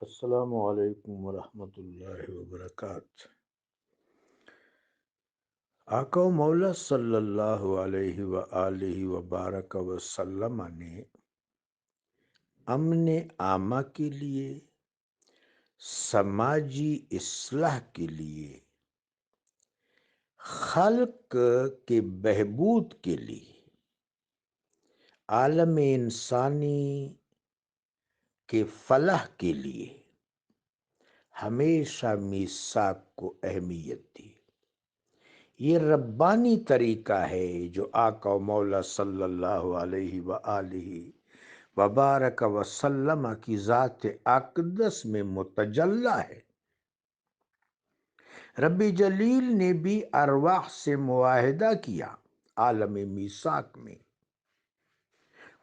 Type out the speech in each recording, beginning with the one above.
السلام علیکم ورحمۃ اللہ وبرکاتہ۔ آقا و مولا صلی اللہ علیہ وآلہ وبارک وسلم نے امن عامہ کے لیے، سماجی اصلاح کے لیے، خلق کے بہبود کے لیے، عالم انسانی کے فلاح کے لیے ہمیشہ میثاق کو اہمیت دی۔ یہ ربانی طریقہ ہے جو آقا و مولا صلی اللہ علیہ وآلہ وبارک وسلم کی ذات اقدس میں متجلی ہے۔ رب جلیل نے بھی ارواح سے معاہدہ کیا عالم میثاق میں۔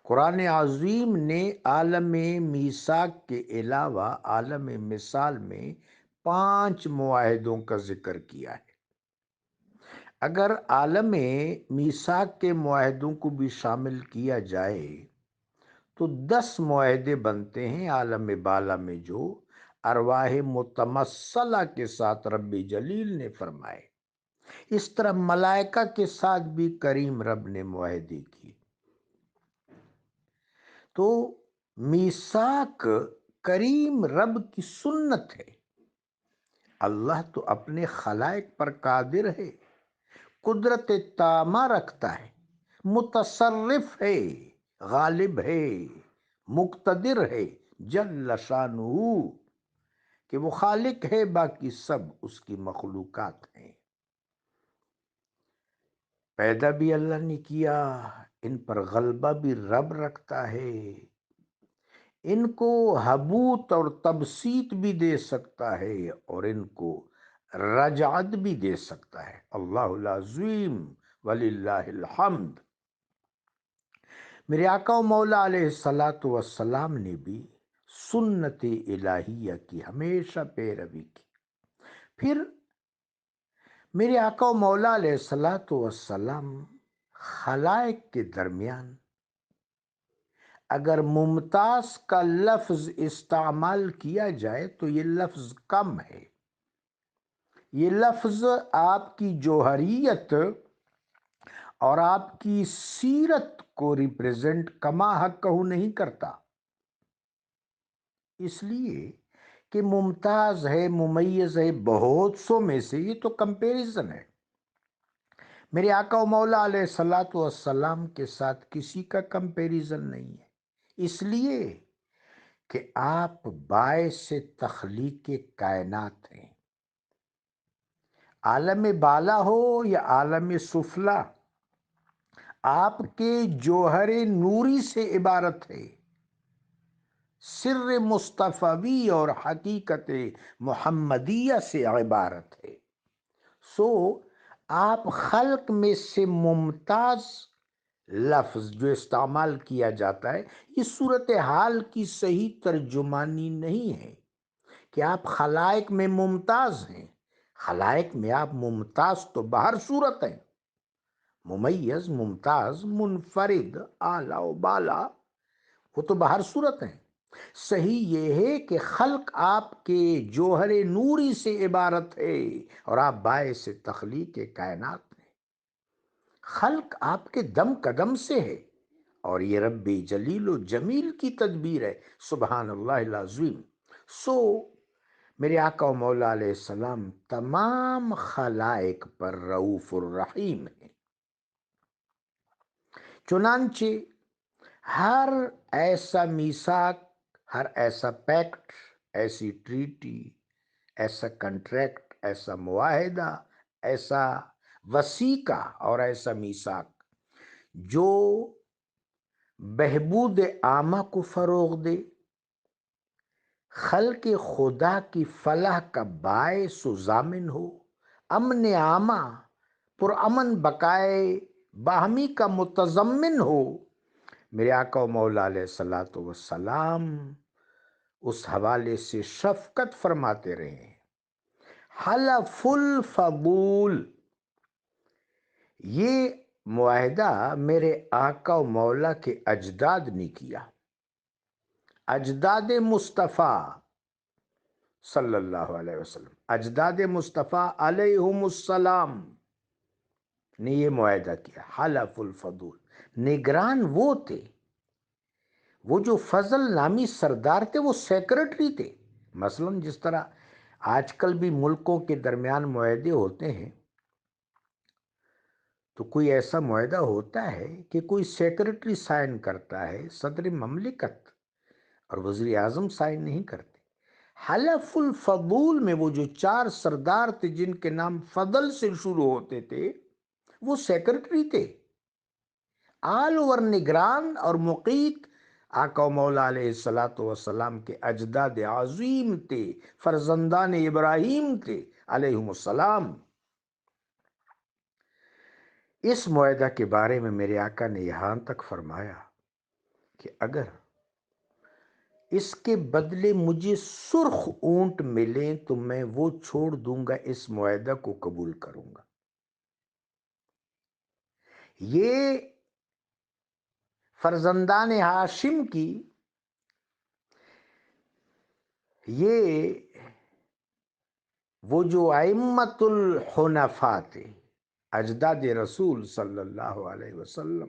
قرآن عظیم نے عالم میثاق کے علاوہ عالم مثال میں 5 معاہدوں کا ذکر کیا ہے۔ اگر عالم میثاق کے معاہدوں کو بھی شامل کیا جائے تو 10 معاہدے بنتے ہیں عالم بالا میں، جو ارواح متمثلہ کے ساتھ رب جلیل نے فرمائے۔ اس طرح ملائکہ کے ساتھ بھی کریم رب نے معاہدے کیے۔ تو میثاق کریم رب کی سنت ہے۔ اللہ تو اپنے خلائق پر قادر ہے، قدرت تامہ رکھتا ہے، متصرف ہے، غالب ہے، مقتدر ہے، جل شانہ، کہ وہ خالق ہے، باقی سب اس کی مخلوقات ہیں۔ پیدا بھی اللہ نے کیا، ان پر غلبہ بھی رب رکھتا ہے، ان کو حبوط اور تبسیط بھی دے سکتا ہے اور ان کو رجعت بھی دے سکتا ہے۔ اللہ العظیم وللہ الحمد۔ میرے آقا و مولا علیہ السلام نے بھی سنت الہیہ کی ہمیشہ پیروی کی۔ پھر میرے آقا و مولا علیہ السلام خلائق کے درمیان اگر ممتاز کا لفظ استعمال کیا جائے تو یہ لفظ کم ہے۔ یہ لفظ آپ کی جوہریت اور آپ کی سیرت کو ریپریزنٹ کما حقہ نہیں کرتا، اس لیے کہ ممتاز ہے، ممیز ہے، بہت سو میں سے، یہ تو کمپیریزن ہے۔ میرے آقا و مولا علیہ السلام کے ساتھ کسی کا کمپیریزن نہیں ہے، اس لیے کہ آپ باعث تخلیق کائنات ہیں۔ عالم بالا ہو یا عالم سفلا، آپ کے جوہر نوری سے عبارت ہے، سر مصطفی اور حقیقت محمدیہ سے عبارت ہے۔ سو آپ خلق میں سے ممتاز لفظ جو استعمال کیا جاتا ہے، یہ صورتحال کی صحیح ترجمانی نہیں ہے کہ آپ خلائق میں ممتاز ہیں۔ خلائق میں آپ ممتاز تو بہر صورت ہیں، ممیز، ممتاز، منفرد، اعلیٰ و بالا، وہ تو بہر صورت ہیں۔ صحیح یہ ہے کہ خلق آپ کے جوہر نوری سے عبارت ہے اور آپ باعث تخلیق کائنات ہیں۔ خلق آپ کے دم قدم سے ہے اور یہ رب جلیل و جمیل کی تدبیر ہے، سبحان اللہ العظیم۔ سو میرے آقا و مولا علیہ السلام تمام خلائق پر رؤوف الرحیم ہیں۔ چنانچہ ہر ایسا میثاق، ہر ایسا پیکٹ، ایسی ٹریٹی، ایسا کنٹریکٹ، ایسا معاہدہ، ایسا وثیقہ اور ایسا میثاق جو بہبود عامہ کو فروغ دے، خلق خدا کی فلاح کا باعث و ضامن ہو، امن عامہ، پرامن بقائے باہمی کا متضمن ہو، میرے آقا و مولا علیہ السلام اس حوالے سے شفقت فرماتے رہے ہیں۔ حلف الفضول، یہ معاہدہ میرے آقا و مولا کے اجداد نے کیا، اجداد مصطفیٰ صلی اللہ علیہ وسلم، اجداد مصطفیٰ علیہم السلام نے یہ معاہدہ کیا، حلف الفضول۔ نگران وہ تھے، وہ جو فضل نامی سردار تھے وہ سیکرٹری تھے۔ مثلا جس طرح آج کل بھی ملکوں کے درمیان معاہدے ہوتے ہیں، تو کوئی ایسا معاہدہ ہوتا ہے کہ کوئی سیکرٹری سائن کرتا ہے، صدر مملکت اور وزیر اعظم سائن نہیں کرتے۔ حلف الفضول میں وہ جو 4 سردار تھے جن کے نام فضل سے شروع ہوتے تھے، وہ سیکرٹری تھے، آل اوور نگران اور مقیت آقا و مولا علیہ السلام کے اجداد عظیم تھے، فرزندان ابراہیم تھے علیہم السلام۔ اس معاہدہ کے بارے میں میرے آقا نے یہاں تک فرمایا کہ اگر اس کے بدلے مجھے سرخ اونٹ ملیں تو میں وہ چھوڑ دوں گا، اس معاہدہ کو قبول کروں گا۔ یہ فرزندان ہاشم کی، یہ وہ جو ائمۃ الحنفاء تھے، اجداد رسول صلی اللہ علیہ وسلم،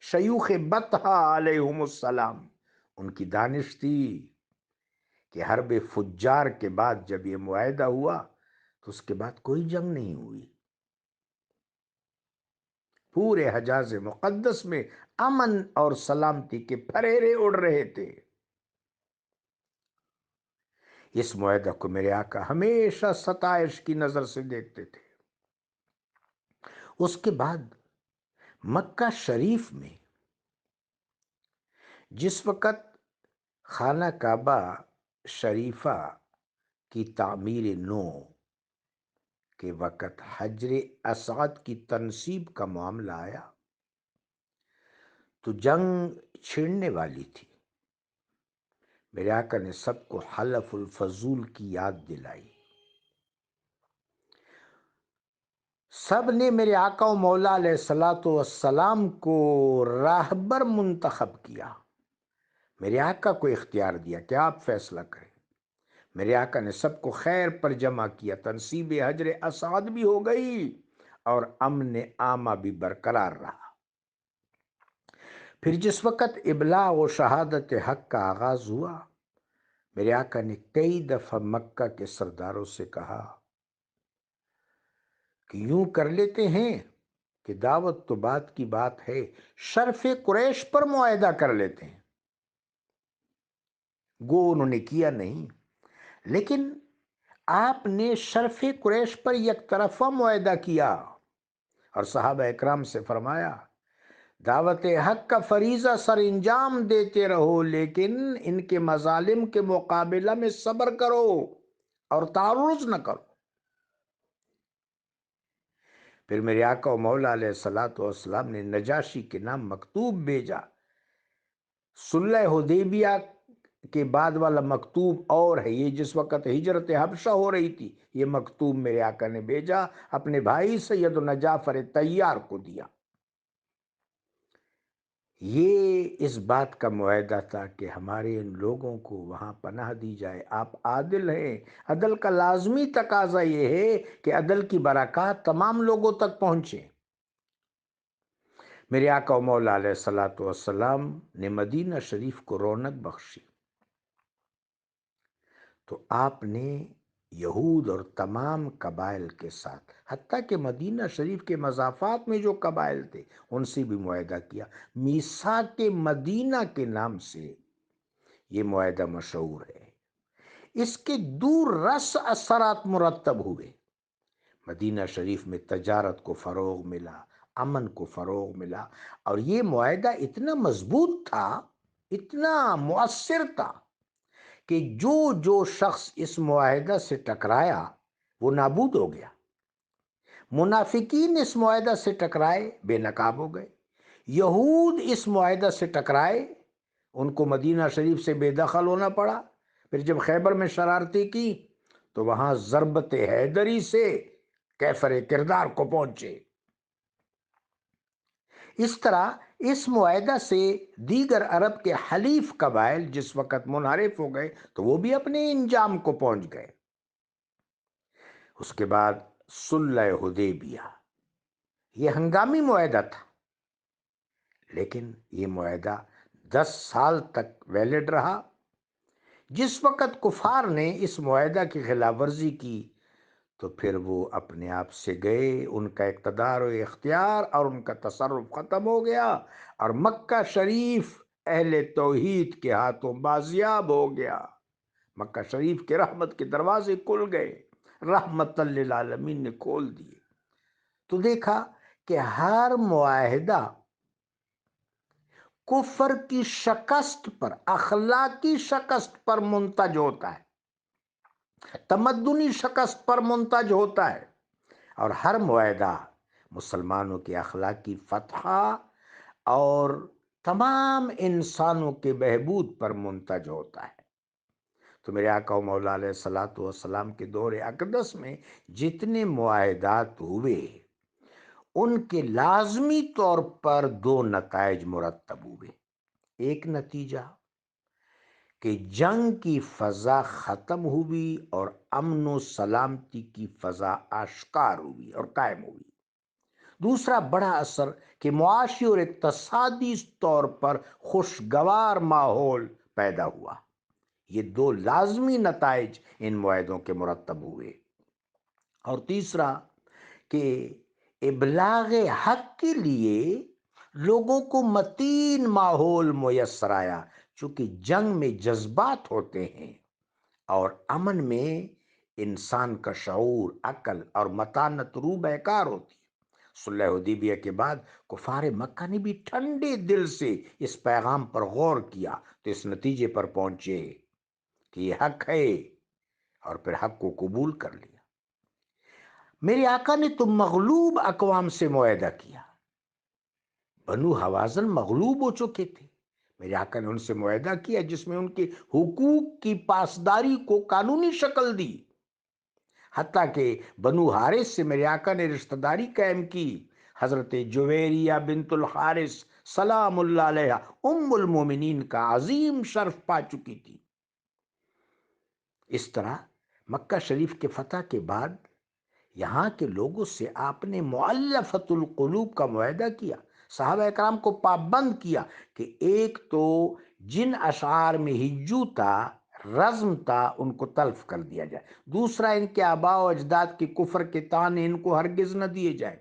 شیوخ بطحہ علیہم السلام، ان کی دانش تھی کہ حرب فجار کے بعد جب یہ معاہدہ ہوا تو اس کے بعد کوئی جنگ نہیں ہوئی، پورے حجاز مقدس میں امن اور سلامتی کے پھریرے اڑ رہے تھے۔ اس معاہدہ کو میرے آقا ہمیشہ ستائش کی نظر سے دیکھتے تھے۔ اس کے بعد مکہ شریف میں جس وقت خانہ کعبہ شریفہ کی تعمیر نو کے وقت حجر اسود کی تنصیب کا معاملہ آیا تو جنگ چھڑنے والی تھی۔ میرے آقا نے سب کو حلف الفضول کی یاد دلائی، سب نے میرے آقا و مولا علیہ السلام کو راہبر منتخب کیا، میرے آقا کو اختیار دیا کہ آپ فیصلہ کریں۔ میرے آقا نے سب کو خیر پر جمع کیا، تنصیب حجر اسود بھی ہو گئی اور امن عامہ بھی برقرار رہا۔ پھر جس وقت ابلاغ و شہادت حق کا آغاز ہوا، میرے آقا نے کئی دفعہ مکہ کے سرداروں سے کہا کہ یوں کر لیتے ہیں کہ دعوت تو بات کی بات ہے، شرف قریش پر معاہدہ کر لیتے ہیں۔ گو انہوں نے کیا نہیں، لیکن آپ نے شرف قریش پر یک طرفہ معاہدہ کیا اور صحابہ اکرام سے فرمایا دعوت حق کا فریضہ سر انجام دیتے رہو، لیکن ان کے مظالم کے مقابلہ میں صبر کرو اور تعرض نہ کرو۔ پھر میرے آقا و مولا علیہ السلام نے نجاشی کے نام مکتوب بھیجا، صلح حدیبیہ کے بعد والا مکتوب اور ہے، یہ جس وقت ہجرت حبشہ ہو رہی تھی، یہ مکتوب میرے آقا نے بھیجا، اپنے بھائی سیدنا جعفر طیار کو دیا۔ یہ اس بات کا معاہدہ تھا کہ ہمارے ان لوگوں کو وہاں پناہ دی جائے، آپ عادل ہیں، عدل کا لازمی تقاضا یہ ہے کہ عدل کی برکات تمام لوگوں تک پہنچے۔ میرے آقا و مولا علیہ السلام نے مدینہ شریف کو رونق بخشی تو آپ نے یہود اور تمام قبائل کے ساتھ، حتیٰ کہ مدینہ شریف کے مضافات میں جو قبائل تھے ان سے بھی معاہدہ کیا، میثاق مدینہ کے نام سے یہ معاہدہ مشہور ہے۔ اس کے دور رس اثرات مرتب ہوئے، مدینہ شریف میں تجارت کو فروغ ملا، امن کو فروغ ملا، اور یہ معاہدہ اتنا مضبوط تھا، اتنا مؤثر تھا کہ جو شخص اس معاہدہ سے ٹکرایا وہ نابود ہو گیا۔ منافقین اس معاہدہ سے ٹکرائے، بے نقاب ہو گئے۔ یہود اس معاہدہ سے ٹکرائے، ان کو مدینہ شریف سے بے دخل ہونا پڑا۔ پھر جب خیبر میں شرارتیں کی تو وہاں ضربت حیدری سے کیفر کردار کو پہنچے۔ اس طرح اس معاہدہ سے دیگر عرب کے حلیف قبائل جس وقت منحرف ہو گئے تو وہ بھی اپنے انجام کو پہنچ گئے۔ اس کے بعد صلح حدیبیہ، یہ ہنگامی معاہدہ تھا، لیکن یہ معاہدہ 10 سال تک ویلڈ رہا۔ جس وقت کفار نے اس معاہدہ کی خلاف ورزی کی تو پھر وہ اپنے آپ سے گئے، ان کا اقتدار و اختیار اور ان کا تصرف ختم ہو گیا، اور مکہ شریف اہل توحید کے ہاتھوں بازیاب ہو گیا۔ مکہ شریف کے رحمت کے دروازے کھل گئے، رحمت للعالمین نے کھول دیے۔ تو دیکھا کہ ہر معاہدہ کفر کی شکست پر، اخلاقی شکست پر منتج ہوتا ہے، تمدنی شکست پر منتج ہوتا ہے، اور ہر معاہدہ مسلمانوں کی اخلاقی فتح اور تمام انسانوں کے بہبود پر منتج ہوتا ہے۔ تو میرے آقا و مولا علیہ الصلوۃ والسلام کے دور اقدس میں جتنے معاہدات ہوئے ان کے لازمی طور پر 2 نتائج مرتب ہوئے۔ ایک نتیجہ کہ جنگ کی فضا ختم ہوئی اور امن و سلامتی کی فضا آشکار ہوئی اور قائم ہوئی۔ دوسرا بڑا اثر کہ معاشی اور اقتصادی طور پر خوشگوار ماحول پیدا ہوا۔ یہ 2 لازمی نتائج ان معاہدوں کے مرتب ہوئے۔ اور تیسرا کہ ابلاغ حق کے لیے لوگوں کو متین ماحول میسر آیا، چونکہ جنگ میں جذبات ہوتے ہیں اور امن میں انسان کا شعور، عقل اور متانت روح بیکار ہوتی ہے۔ صلح حدیبیہ کے بعد کفار مکہ نے بھی ٹھنڈے دل سے اس پیغام پر غور کیا تو اس نتیجے پر پہنچے کہ یہ حق ہے، اور پھر حق کو قبول کر لیا۔ میرے آقا نے تو مغلوب اقوام سے معاہدہ کیا، بنو حوازن مغلوب ہو چکے تھے، میرے آقا نے ان سے معاہدہ کیا جس میں ان کے حقوق کی پاسداری کو قانونی شکل دی، حتیٰ کہ بنو حارث سے میرے آقا نے رشتہ داری قائم کی۔ حضرت جویریہ بنت الحارث سلام اللہ علیہ ام المومنین کا عظیم شرف پا چکی تھی۔ اس طرح مکہ شریف کے فتح کے بعد یہاں کے لوگوں سے آپ نے مؤلفۃ القلوب کا معاہدہ کیا، صحابہ اکرام کو پابند کیا کہ ایک تو جن اشعار میں ہجو تھا، رزم تھا، ان کو تلف کر دیا جائے، دوسرا ان کے آباء و اجداد کے کفر کے طعنے ان کو ہرگز نہ دیے جائے،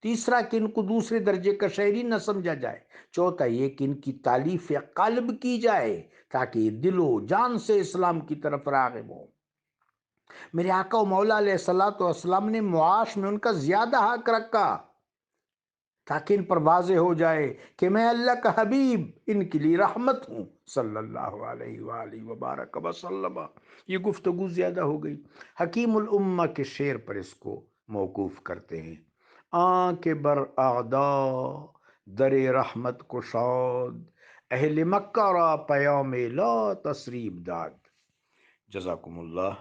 تیسرا کہ ان کو دوسرے درجے کا شہری نہ سمجھا جائے، چوتھا یہ کہ ان کی تالیف قلب کی جائے تاکہ یہ دل و جان سے اسلام کی طرف راغب ہو۔ میرے آقا و مولا علیہ الصلوۃ والسلام نے معاش میں ان کا زیادہ حق رکھا تاکہ ان پر واضح ہو جائے کہ میں اللہ کا حبیب ان کے لیے رحمت ہوں، صلی اللہ علیہ وآلہ وبارک وسلم۔ یہ گفتگو زیادہ ہو گئی، حکیم الامہ کے شعر پر اس کو موقوف کرتے ہیں۔ آنکھ بر اعدا در رحمت کشاد، اہل مکہ را پیام لا تسریب داد۔ جزاکم اللہ۔